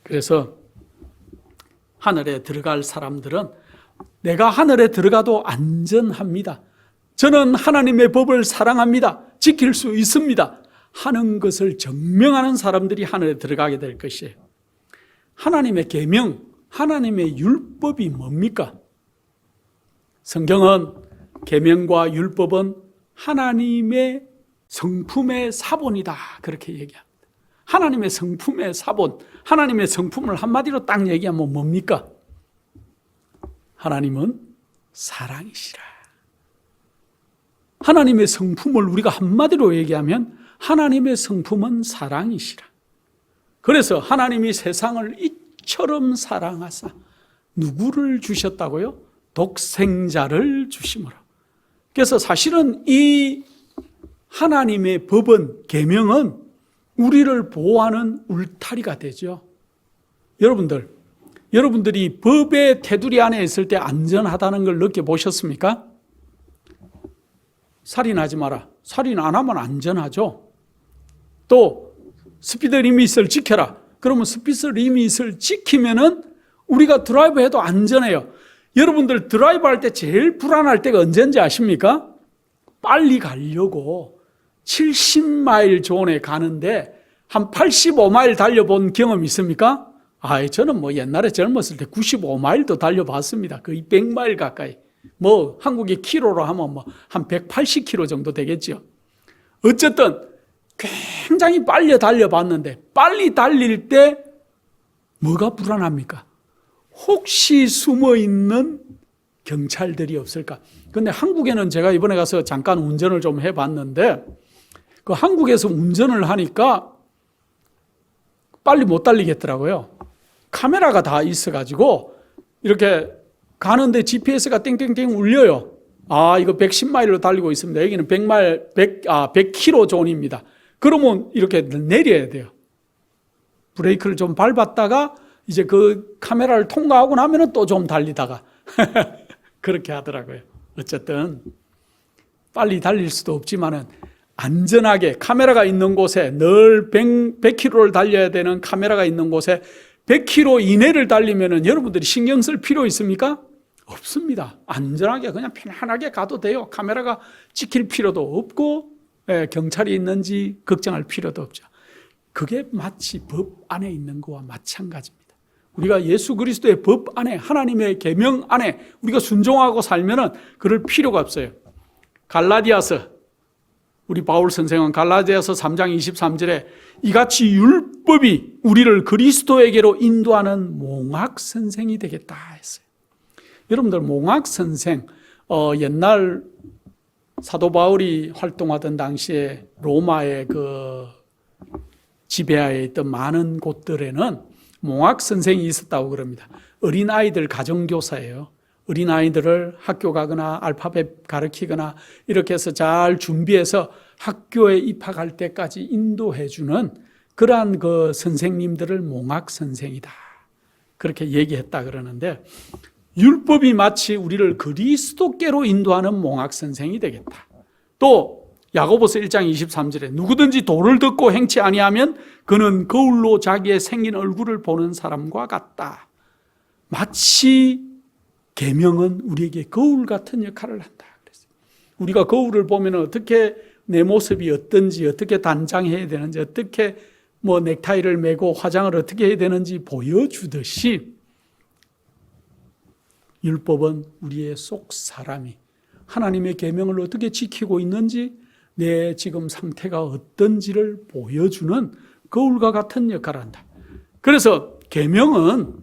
그래서 하늘에 들어갈 사람들은 내가 하늘에 들어가도 안전합니다, 저는 하나님의 법을 사랑합니다, 지킬 수 있습니다 하는 것을 증명하는 사람들이 하늘에 들어가게 될 것이에요. 하나님의 계명, 하나님의 율법이 뭡니까? 성경은 계명과 율법은 하나님의 성품의 사본이다 그렇게 얘기합니다. 하나님의 성품의 사본, 하나님의 성품을 한마디로 딱 얘기하면 뭡니까? 하나님은 사랑이시라. 하나님의 성품을 우리가 한마디로 얘기하면 하나님의 성품은 사랑이시라. 그래서 하나님이 세상을 육처럼 사랑하사 누구를 주셨다고요? 독생자를 주심으로. 그래서 사실은 이 하나님의 법은, 계명은 우리를 보호하는 울타리가 되죠. 여러분들이 법의 테두리 안에 있을 때 안전하다는 걸 느껴보셨습니까? 살인하지 마라. 살인 안 하면 안전하죠. 또 스피드 리밋을 지켜라. 그러면 스피드 리밋을 지키면은 우리가 드라이브 해도 안전해요. 여러분들 드라이브 할 때 제일 불안할 때가 언제인지 아십니까? 빨리 가려고 70마일 존에 가는데 한 85마일 달려본 경험 있습니까? 저는 옛날에 젊었을 때 95마일도 달려봤습니다. 거의 100마일 가까이. 한국의 키로로 하면 한 180km 정도 되겠죠. 어쨌든 굉장히 빨리 달려봤는데, 빨리 달릴 때 뭐가 불안합니까? 혹시 숨어있는 경찰들이 없을까? 근데 한국에는 제가 이번에 가서 잠깐 운전을 좀 해봤는데, 그 한국에서 운전을 하니까 빨리 못 달리겠더라고요. 카메라가 다 있어가지고 이렇게 가는데 GPS가 땡땡땡 울려요. 이거 110마일로 달리고 있습니다. 여기는 100km 존입니다. 그러면 이렇게 내려야 돼요. 브레이크를 좀 밟았다가 이제 그 카메라를 통과하고 나면은 또 좀 달리다가 그렇게 하더라고요. 어쨌든 빨리 달릴 수도 없지만은 안전하게 카메라가 있는 곳에, 늘 100km를 달려야 되는 카메라가 있는 곳에 100km 이내를 달리면은 여러분들이 신경 쓸 필요 있습니까? 없습니다. 안전하게 그냥 편안하게 가도 돼요. 카메라가 찍힐 필요도 없고 경찰이 있는지 걱정할 필요도 없죠. 그게 마치 법 안에 있는 거와 마찬가지입니다. 우리가 예수 그리스도의 법 안에, 하나님의 계명 안에 우리가 순종하고 살면은 그럴 필요가 없어요. 갈라디아서, 우리 바울 선생은 갈라디아서 3장 23절에 이같이 율법이 우리를 그리스도에게로 인도하는 몽학 선생이 되겠다 했어요. 여러분들 몽학 선생, 옛날 사도 바울이 활동하던 당시에 로마의 그 지배하에 있던 많은 곳들에는 몽학 선생이 있었다고 그럽니다. 어린아이들 가정교사예요. 어린아이들을 학교 가거나 알파벳 가르치거나 이렇게 해서 잘 준비해서 학교에 입학할 때까지 인도해주는 그러한 그 선생님들을 몽학 선생이다, 그렇게 얘기했다 그러는데, 율법이 마치 우리를 그리스도께로 인도하는 몽학 선생이 되겠다. 또 야고보서 1장 23절에 누구든지 도를 듣고 행치 아니하면 그는 거울로 자기의 생긴 얼굴을 보는 사람과 같다. 마치 계명은 우리에게 거울 같은 역할을 한다. 우리가 거울을 보면 어떻게 내 모습이 어떤지, 어떻게 단장해야 되는지, 어떻게 넥타이를 매고 화장을 어떻게 해야 되는지 보여주듯이 율법은 우리의 속 사람이 하나님의 계명을 어떻게 지키고 있는지, 내 지금 상태가 어떤지를 보여주는 거울과 같은 역할을 한다. 그래서 계명은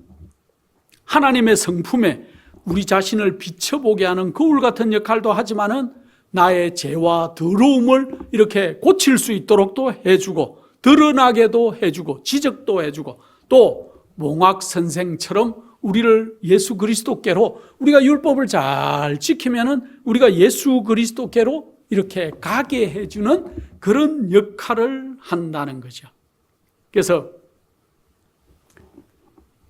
하나님의 성품에 우리 자신을 비춰보게 하는 거울 같은 역할도 하지만은 나의 죄와 더러움을 이렇게 고칠 수 있도록도 해주고, 드러나게도 해주고, 지적도 해주고, 또 몽학 선생처럼 우리를 예수 그리스도께로, 우리가 율법을 잘 지키면은 우리가 예수 그리스도께로 이렇게 가게 해주는 그런 역할을 한다는 거죠. 그래서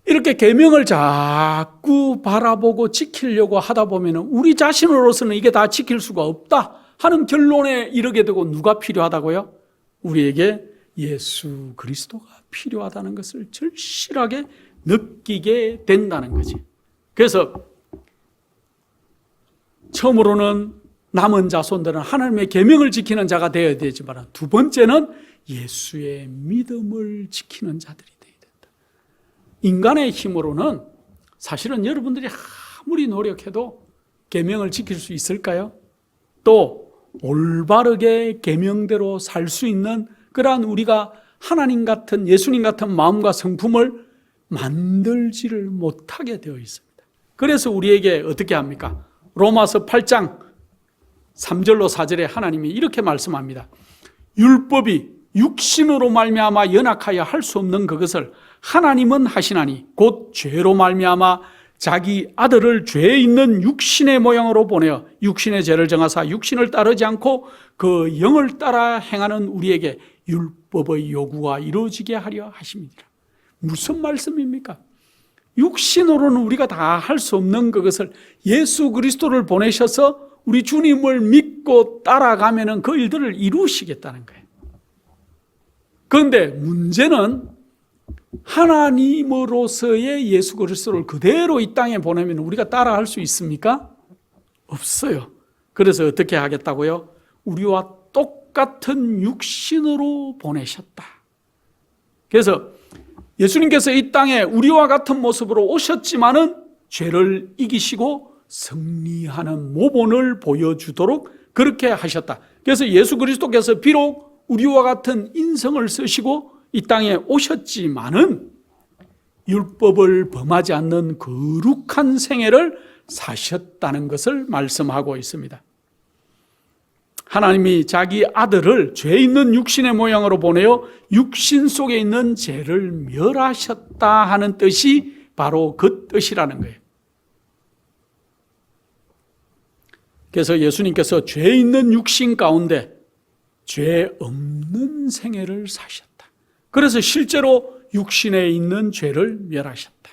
이렇게 계명을 자꾸 바라보고 지키려고 하다 보면 우리 자신으로서는 이게 다 지킬 수가 없다 하는 결론에 이르게 되고, 누가 필요하다고요? 우리에게 예수 그리스도가 필요하다는 것을 절실하게 느끼게 된다는 거지. 그래서 처음으로는 남은 자손들은 하나님의 계명을 지키는 자가 되어야 되지만, 두 번째는 예수의 믿음을 지키는 자들이 되어야 된다. 인간의 힘으로는 사실은 여러분들이 아무리 노력해도 계명을 지킬 수 있을까요? 또 올바르게 계명대로 살 수 있는 그러한 우리가 하나님 같은, 예수님 같은 마음과 성품을 만들지를 못하게 되어 있습니다. 그래서 우리에게 어떻게 합니까? 로마서 8장 3절로 4절에 하나님이 이렇게 말씀합니다. 율법이 육신으로 말미암아 연약하여 할 수 없는 그것을 하나님은 하시나니 곧 죄로 말미암아 자기 아들을 죄 있는 육신의 모양으로 보내어 육신의 죄를 정하사 육신을 따르지 않고 그 영을 따라 행하는 우리에게 율법의 요구가 이루어지게 하려 하심이니라. 무슨 말씀입니까? 육신으로는 우리가 다 할 수 없는 그것을 예수 그리스도를 보내셔서 우리 주님을 믿고 따라가면은 그 일들을 이루시겠다는 거예요. 그런데 문제는 하나님으로서의 예수 그리스도를 그대로 이 땅에 보내면 우리가 따라할 수 있습니까? 없어요. 그래서 어떻게 하겠다고요? 우리와 똑같은 육신으로 보내셨다. 그래서 예수님께서 이 땅에 우리와 같은 모습으로 오셨지만은 죄를 이기시고 승리하는 모본을 보여주도록 그렇게 하셨다. 그래서 예수 그리스도께서 비록 우리와 같은 인성을 쓰시고 이 땅에 오셨지만은 율법을 범하지 않는 거룩한 생애를 사셨다는 것을 말씀하고 있습니다. 하나님이 자기 아들을 죄 있는 육신의 모양으로 보내어 육신 속에 있는 죄를 멸하셨다 하는 뜻이 바로 그 뜻이라는 거예요. 그래서 예수님께서 죄 있는 육신 가운데 죄 없는 생애를 사셨다. 그래서 실제로 육신에 있는 죄를 멸하셨다.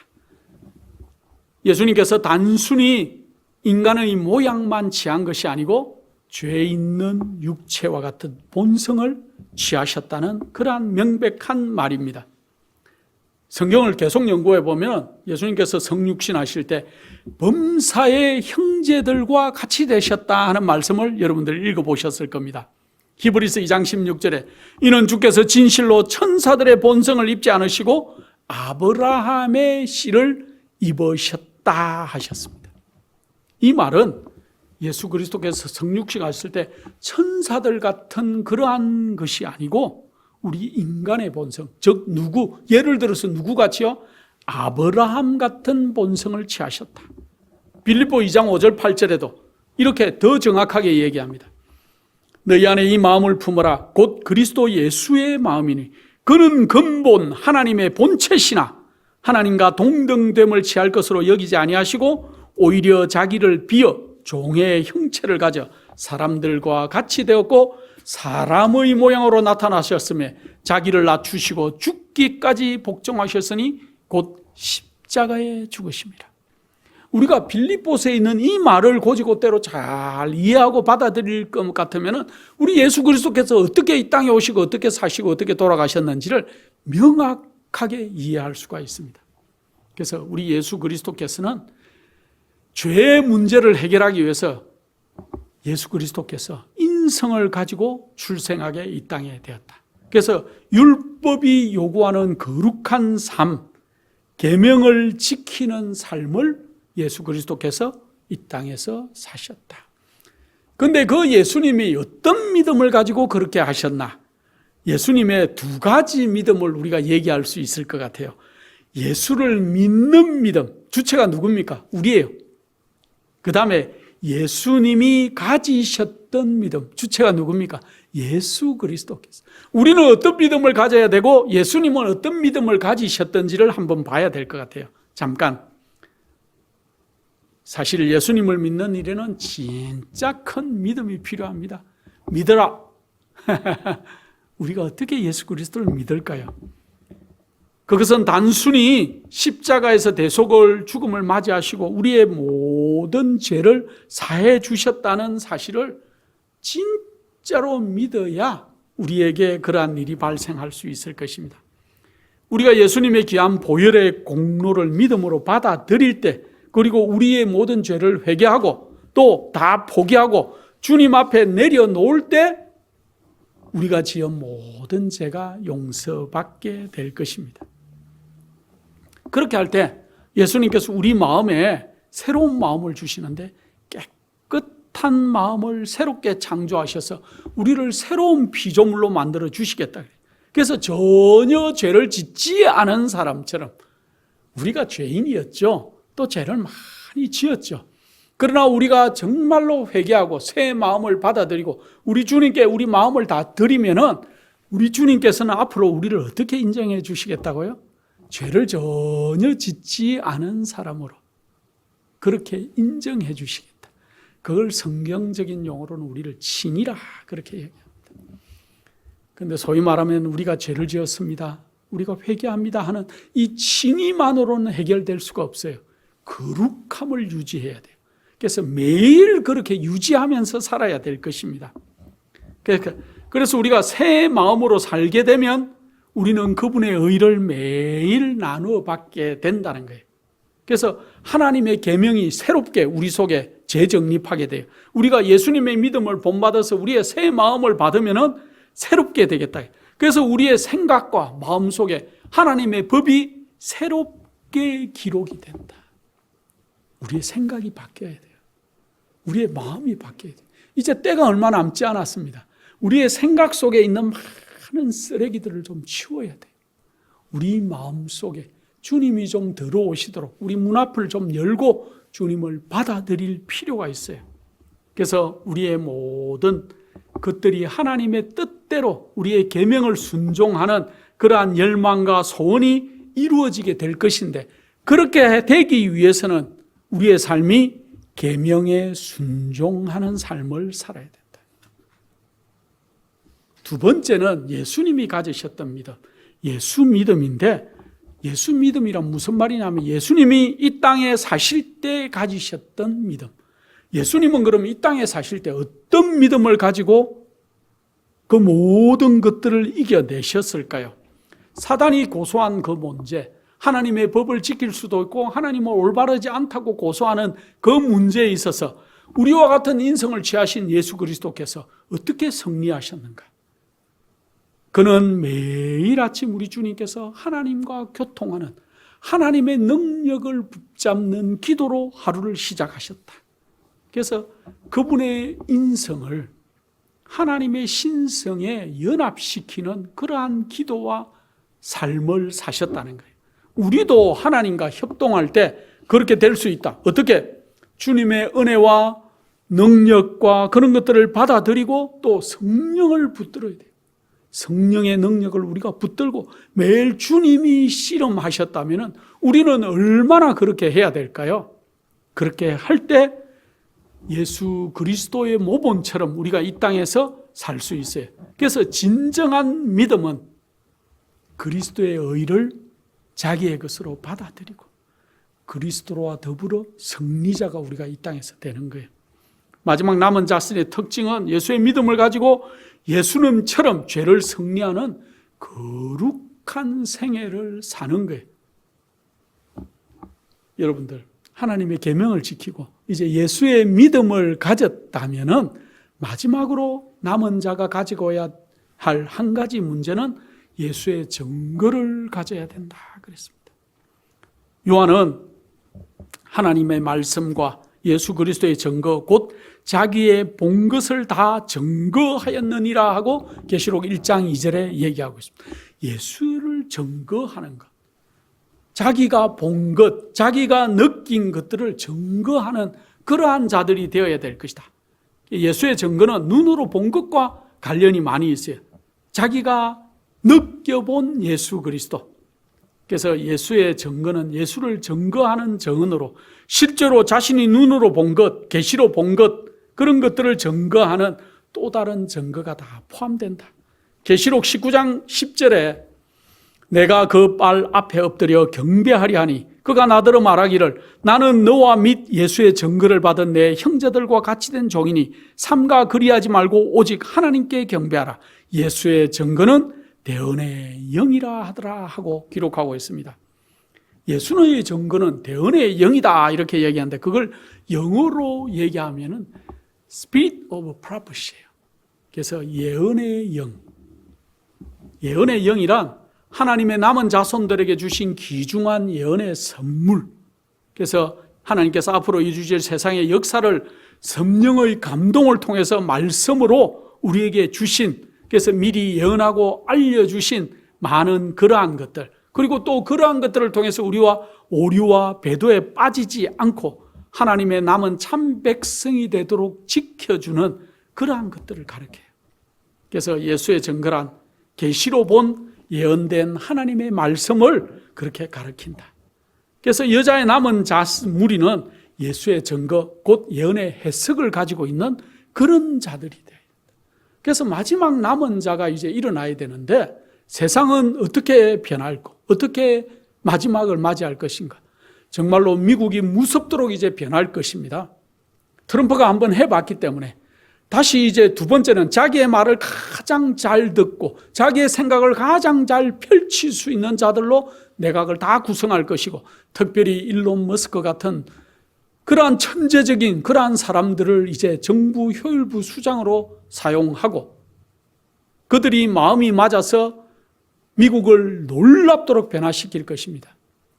예수님께서 단순히 인간의 모양만 취한 것이 아니고 죄 있는 육체와 같은 본성을 취하셨다는 그러한 명백한 말입니다. 성경을 계속 연구해 보면 예수님께서 성육신 하실 때 범사의 형제들과 같이 되셨다 하는 말씀을 여러분들 읽어보셨을 겁니다. 히브리서 2장 16절에 이는 주께서 진실로 천사들의 본성을 입지 않으시고 아브라함의 씨를 입으셨다 하셨습니다. 이 말은 예수 그리스도께서 성육신 하실 때 천사들 같은 그러한 것이 아니고 우리 인간의 본성, 즉 누구, 예를 들어서 누구같이요? 아브라함 같은 본성을 취하셨다. 빌립보 2장 5절 8절에도 이렇게 더 정확하게 얘기합니다. 너희 안에 이 마음을 품어라. 곧 그리스도 예수의 마음이니 그는 근본 하나님의 본체시나 하나님과 동등됨을 취할 것으로 여기지 아니하시고 오히려 자기를 비어 종의 형체를 가져 사람들과 같이 되었고 사람의 모양으로 나타나셨으며 자기를 낮추시고 죽기까지 복종하셨으니 곧 십자가에 죽으심이라. 우리가 빌립보서에 있는 이 말을 고지고대로 잘 이해하고 받아들일 것 같으면 우리 예수 그리스도께서 어떻게 이 땅에 오시고 어떻게 사시고 어떻게 돌아가셨는지를 명확하게 이해할 수가 있습니다. 그래서 우리 예수 그리스도께서는 죄의 문제를 해결하기 위해서 예수 그리스도께서 인성을 가지고 출생하게 이 땅에 되었다. 그래서 율법이 요구하는 거룩한 삶, 계명을 지키는 삶을 예수 그리스도께서 이 땅에서 사셨다. 그런데 그 예수님이 어떤 믿음을 가지고 그렇게 하셨나? 예수님의 두 가지 믿음을 우리가 얘기할 수 있을 것 같아요. 예수를 믿는 믿음, 주체가 누굽니까? 우리예요. 그 다음에 예수님이 가지셨던 믿음, 주체가 누굽니까? 예수 그리스도께서. 우리는 어떤 믿음을 가져야 되고 예수님은 어떤 믿음을 가지셨던지를 한번 봐야 될 것 같아요. 잠깐. 사실 예수님을 믿는 일에는 진짜 큰 믿음이 필요합니다. 믿어라. 우리가 어떻게 예수 그리스도를 믿을까요? 그것은 단순히 십자가에서 대속을 죽음을 맞이하시고 우리의 모든 죄를 사해 주셨다는 사실을 진짜로 믿어야 우리에게 그러한 일이 발생할 수 있을 것입니다. 우리가 예수님의 귀한 보혈의 공로를 믿음으로 받아들일 때, 그리고 우리의 모든 죄를 회개하고 또 다 포기하고 주님 앞에 내려놓을 때 우리가 지은 모든 죄가 용서받게 될 것입니다. 그렇게 할 때 예수님께서 우리 마음에 새로운 마음을 주시는데 깨끗한 마음을 새롭게 창조하셔서 우리를 새로운 피조물로 만들어 주시겠다. 그래서 전혀 죄를 짓지 않은 사람처럼, 우리가 죄인이었죠. 또 죄를 많이 지었죠. 그러나 우리가 정말로 회개하고 새 마음을 받아들이고 우리 주님께 우리 마음을 다 드리면은 우리 주님께서는 앞으로 우리를 어떻게 인정해 주시겠다고요? 죄를 전혀 짓지 않은 사람으로 그렇게 인정해 주시겠다. 그걸 성경적인 용어로는 우리를 칭이라 그렇게 얘기합니다. 그런데 소위 말하면 우리가 죄를 지었습니다, 우리가 회개합니다 하는 이 칭의만으로는 해결될 수가 없어요. 거룩함을 유지해야 돼요. 그래서 매일 그렇게 유지하면서 살아야 될 것입니다. 그래서 우리가 새 마음으로 살게 되면 우리는 그분의 의를 매일 나누어 받게 된다는 거예요. 그래서 하나님의 계명이 새롭게 우리 속에 재정립하게 돼요. 우리가 예수님의 믿음을 본받아서 우리의 새 마음을 받으면 새롭게 되겠다. 그래서 우리의 생각과 마음 속에 하나님의 법이 새롭게 기록이 된다. 우리의 생각이 바뀌어야 돼요. 우리의 마음이 바뀌어야 돼요. 이제 때가 얼마 남지 않았습니다. 우리의 생각 속에 있는 많은 쓰레기들을 좀 치워야 돼요. 우리 마음 속에 주님이 좀 들어오시도록 우리 문 앞을 좀 열고 주님을 받아들일 필요가 있어요. 그래서 우리의 모든 것들이 하나님의 뜻대로 우리의 계명을 순종하는 그러한 열망과 소원이 이루어지게 될 것인데, 그렇게 되기 위해서는 우리의 삶이 계명에 순종하는 삶을 살아야 된다. 두 번째는 예수님이 가지셨던 믿음, 예수 믿음인데, 예수 믿음이란 무슨 말이냐면 예수님이 이 땅에 사실 때 가지셨던 믿음. 예수님은 그럼 이 땅에 사실 때 어떤 믿음을 가지고 그 모든 것들을 이겨내셨을까요? 사단이 고소한 그 문제, 하나님의 법을 지킬 수도 있고 하나님을 올바르지 않다고 고소하는 그 문제에 있어서 우리와 같은 인성을 취하신 예수 그리스도께서 어떻게 승리하셨는가? 그는 매일 아침 우리 주님께서 하나님과 교통하는 하나님의 능력을 붙잡는 기도로 하루를 시작하셨다. 그래서 그분의 인성을 하나님의 신성에 연합시키는 그러한 기도와 삶을 사셨다는 거예요. 우리도 하나님과 협동할 때 그렇게 될 수 있다. 어떻게? 주님의 은혜와 능력과 그런 것들을 받아들이고 또 성령을 붙들어야 돼요. 성령의 능력을 우리가 붙들고 매일 주님이 씨름하셨다면 우리는 얼마나 그렇게 해야 될까요? 그렇게 할 때 예수 그리스도의 모본처럼 우리가 이 땅에서 살 수 있어요. 그래서 진정한 믿음은 그리스도의 의를 자기의 것으로 받아들이고 그리스도와 더불어 승리자가 우리가 이 땅에서 되는 거예요. 마지막 남은 자신의 특징은 예수의 믿음을 가지고 예수님처럼 죄를 승리하는 거룩한 생애를 사는 거예요. 여러분들, 하나님의 계명을 지키고 이제 예수의 믿음을 가졌다면은 마지막으로 남은 자가 가지고야 할 한 가지 문제는 예수의 증거를 가져야 된다 그랬습니다. 요한은 하나님의 말씀과 예수 그리스도의 증거, 곧 자기의 본 것을 다 증거하였느니라 하고 계시록 1장 2절에 얘기하고 있습니다. 예수를 증거하는 것, 자기가 본 것, 자기가 느낀 것들을 증거하는 그러한 자들이 되어야 될 것이다. 예수의 증거는 눈으로 본 것과 관련이 많이 있어요. 자기가 느껴본 예수 그리스도. 그래서 예수의 증거는 예수를 증거하는 증언으로 실제로 자신이 눈으로 본 것, 계시로 본 것, 그런 것들을 증거하는 또 다른 증거가 다 포함된다. 계시록 19장 10절에 내가 그 발 앞에 엎드려 경배하리 하니 그가 나더러 말하기를 나는 너와 및 예수의 증거를 받은 내 형제들과 같이 된 종이니 삼가 그리하지 말고 오직 하나님께 경배하라. 예수의 증거는 대언의 영이라 하더라 하고 기록하고 있습니다. 예수의 증거는 대언의 영이다 이렇게 얘기하는데 그걸 영어로 얘기하면은 Spirit of Prophecy예요. 그래서 예언의 영. 예언의 영이란 하나님의 남은 자손들에게 주신 귀중한 예언의 선물. 그래서 하나님께서 앞으로 이루실 세상의 역사를 성령의 감동을 통해서 말씀으로 우리에게 주신, 그래서 미리 예언하고 알려주신 많은 그러한 것들, 그리고 또 그러한 것들을 통해서 우리와 오류와 배도에 빠지지 않고 하나님의 남은 참 백성이 되도록 지켜주는 그러한 것들을 가르쳐요. 그래서 예수의 증거란 계시로 본 예언된 하나님의 말씀을 그렇게 가르친다. 그래서 여자의 남은 무리는 예수의 증거, 곧 예언의 해석을 가지고 있는 그런 자들이 돼. 그래서 마지막 남은 자가 이제 일어나야 되는데 세상은 어떻게 변할까? 어떻게 마지막을 맞이할 것인가? 정말로 미국이 무섭도록 이제 변할 것입니다. 트럼프가 한번 해봤기 때문에 다시 이제 두 번째는 자기의 말을 가장 잘 듣고 자기의 생각을 가장 잘 펼칠 수 있는 자들로 내각을 다 구성할 것이고, 특별히 일론 머스크 같은 그러한 천재적인 그러한 사람들을 이제 정부 효율부 수장으로 사용하고, 그들이 마음이 맞아서 미국을 놀랍도록 변화시킬 것입니다.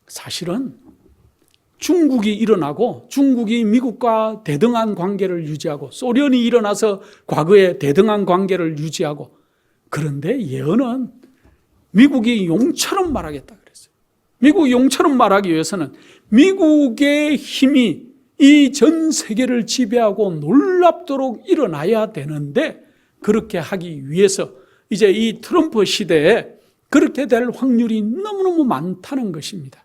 사실은 중국이 일어나고 중국이 미국과 대등한 관계를 유지하고, 소련이 일어나서 과거에 대등한 관계를 유지하고, 그런데 예언은 미국이 용처럼 말하겠다 그랬어요. 미국이 용처럼 말하기 위해서는 미국의 힘이 이 전 세계를 지배하고 놀랍도록 일어나야 되는데, 그렇게 하기 위해서 이제 이 트럼프 시대에 그렇게 될 확률이 너무너무 많다는 것입니다.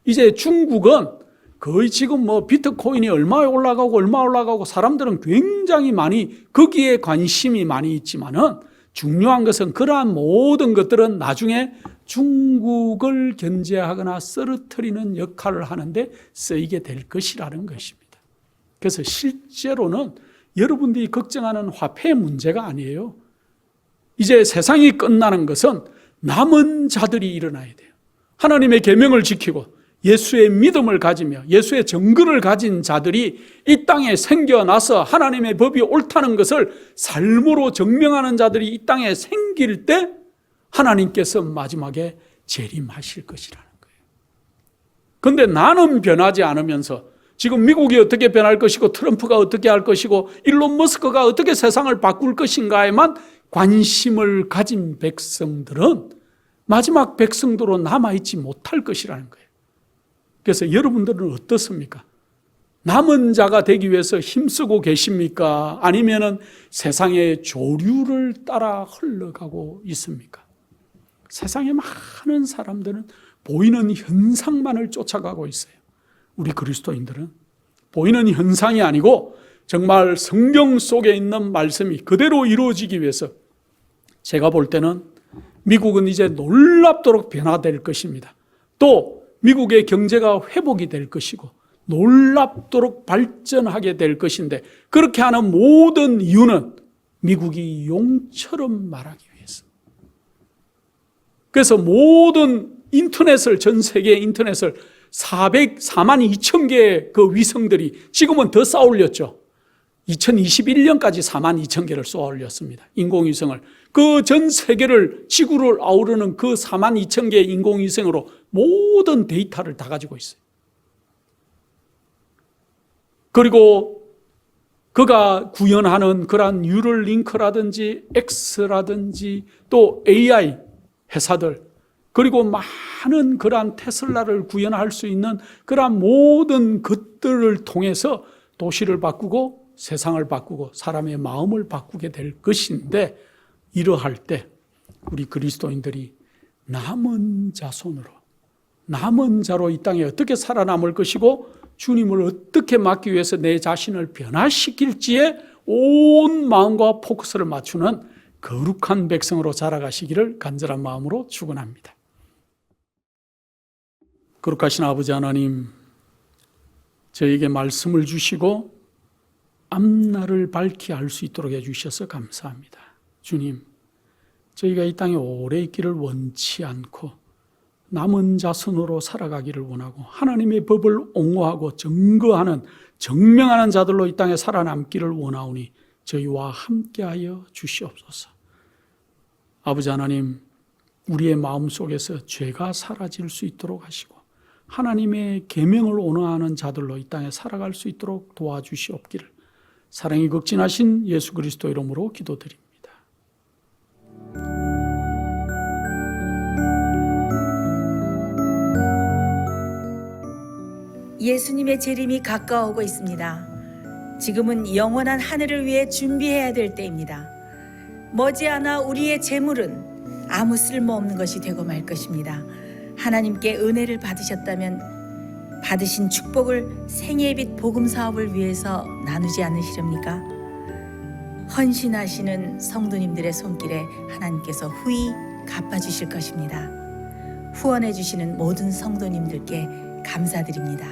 이제 중국은 거의 지금 비트코인이 얼마 올라가고 사람들은 굉장히 많이 거기에 관심이 많이 있지만은, 중요한 것은 그러한 모든 것들은 나중에 중국을 견제하거나 쓰러뜨리는 역할을 하는데 쓰이게 될 것이라는 것입니다. 그래서 실제로는 여러분들이 걱정하는 화폐 문제가 아니에요. 이제 세상이 끝나는 것은 남은 자들이 일어나야 돼요. 하나님의 계명을 지키고 예수의 믿음을 가지며 예수의 증거를 가진 자들이 이 땅에 생겨나서 하나님의 법이 옳다는 것을 삶으로 증명하는 자들이 이 땅에 생길 때 하나님께서 마지막에 재림하실 것이라는 거예요. 그런데 나는 변하지 않으면서 지금 미국이 어떻게 변할 것이고 트럼프가 어떻게 할 것이고 일론 머스크가 어떻게 세상을 바꿀 것인가에만 관심을 가진 백성들은 마지막 백성도로 남아있지 못할 것이라는 거예요. 그래서 여러분들은 어떻습니까? 남은 자가 되기 위해서 힘쓰고 계십니까? 아니면은 세상의 조류를 따라 흘러가고 있습니까? 세상에 많은 사람들은 보이는 현상만을 쫓아가고 있어요. 우리 그리스도인들은 보이는 현상이 아니고 정말 성경 속에 있는 말씀이 그대로 이루어지기 위해서, 제가 볼 때는 미국은 이제 놀랍도록 변화될 것입니다. 또 미국의 경제가 회복이 될 것이고 놀랍도록 발전하게 될 것인데, 그렇게 하는 모든 이유는 미국이 용처럼 말하기 위해서. 그래서 모든 인터넷을, 전 세계 인터넷을 4만 2천 개의 그 위성들이 지금은 더 쌓아 올렸죠. 2021년까지 4만 2천 개를 쏘아 올렸습니다. 인공위성을. 그 전 세계를, 지구를 아우르는 그 4만 2천 개의 인공위성으로 모든 데이터를 다 가지고 있어요. 그리고 그가 구현하는 그러한 뉴럴링크라든지 X라든지 또 AI 회사들, 그리고 많은 그러한 테슬라를 구현할 수 있는 그러한 모든 것들을 통해서 도시를 바꾸고 세상을 바꾸고 사람의 마음을 바꾸게 될 것인데, 이러할 때 우리 그리스도인들이 남은 자손으로, 남은 자로 이 땅에 어떻게 살아남을 것이고 주님을 어떻게 맡기 위해서 내 자신을 변화시킬지에 온 마음과 포커스를 맞추는 거룩한 백성으로 자라가시기를 간절한 마음으로 축원합니다. 거룩하신 아버지 하나님, 저에게 말씀을 주시고 앞날을 밝히 알 수 있도록 해주셔서 감사합니다. 주님, 저희가 이 땅에 오래 있기를 원치 않고 남은 자손으로 살아가기를 원하고 하나님의 법을 옹호하고 증거하는, 증명하는 자들로 이 땅에 살아남기를 원하오니 저희와 함께하여 주시옵소서. 아버지 하나님, 우리의 마음속에서 죄가 사라질 수 있도록 하시고 하나님의 계명을 온화하는 자들로 이 땅에 살아갈 수 있도록 도와주시옵기를 사랑이 극진하신 예수 그리스도 이름으로 기도드립니다. 예수님의 재림이 가까워오고 있습니다. 지금은 영원한 하늘을 위해 준비해야 될 때입니다. 머지않아 우리의 재물은 아무 쓸모없는 것이 되고 말 것입니다. 하나님께 은혜를 받으셨다면 받으신 축복을 생애빛 복음 사업을 위해서 나누지 않으시렵니까? 헌신하시는 성도님들의 손길에 하나님께서 후히 갚아주실 것입니다. 후원해 주시는 모든 성도님들께 감사드립니다.